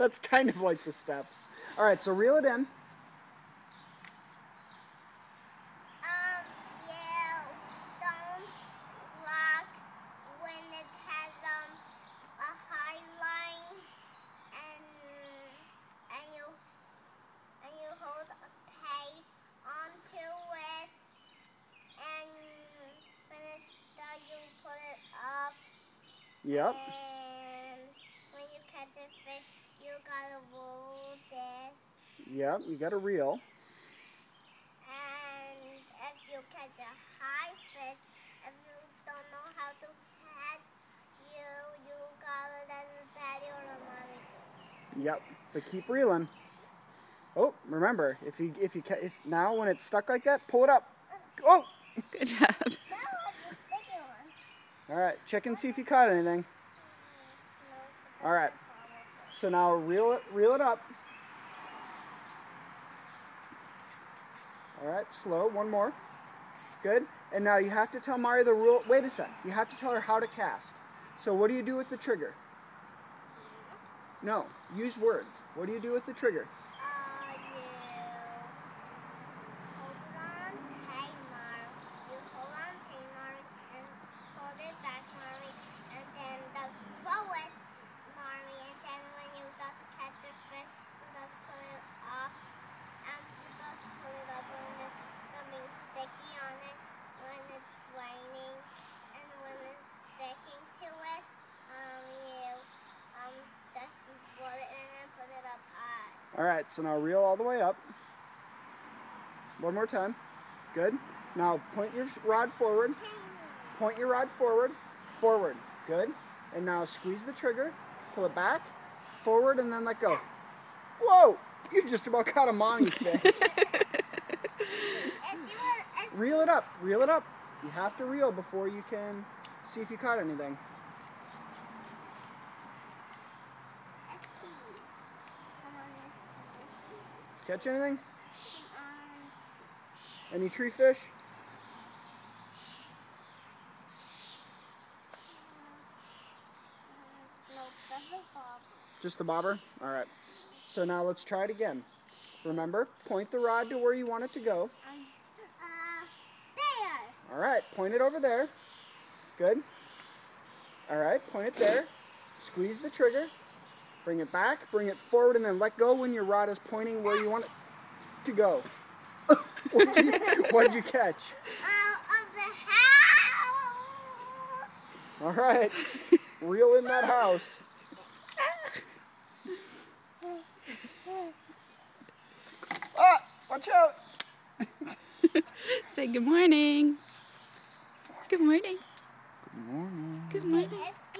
That's kind of like the steps. All right, so reel it in. Yeah, don't lock when it has a high line and you hold tight onto it, and when it's done you put it up. Yep. And when you catch a fish, you gotta roll this. Yep, you got to reel. And if you catch a high fish, if you don't know how to catch, you gotta let the daddy or the mommy. Yep, but keep reeling. Oh, remember, if now when it's stuck like that, pull it up. Oh! Good job. That was the sticky one. All right, check and see if you caught anything. No, All right, so now reel it up. All right, slow, one more. Good. And now you have to tell Mari the rule. Wait a sec. You have to tell her how to cast. So what do you do with the trigger? No, use words. What do you do with the trigger? You hold on tight, Mari, and hold it back, Mari, and then just forward, Mari, and then when you just catch the fish, you just pull it off, and you just pull it up when there's something sticky on it, when it's raining, and when it's sticking to it, you just roll it in and put it up high. All right, so now reel all the way up. One more time. Good. Now point your rod forward. Point your rod forward. Forward. Good. And now squeeze the trigger. Pull it back. Forward and then let go. Whoa! You just about caught a mommy fish. Reel it up. Reel it up. You have to reel before you can see if you caught anything. Catch anything? Any tree fish? No, that's a bob. Just the bobber? All right. So now let's try it again. Remember, point the rod to where you want it to go. There. All right, point it over there. Good. All right, point it there. Squeeze the trigger. Bring it back, bring it forward, and then let go when your rod is pointing where you want it to go. What did you catch? Of the house. All right, reel in that house. Ah, watch out. Say good morning. Good morning. Good morning. Good morning. If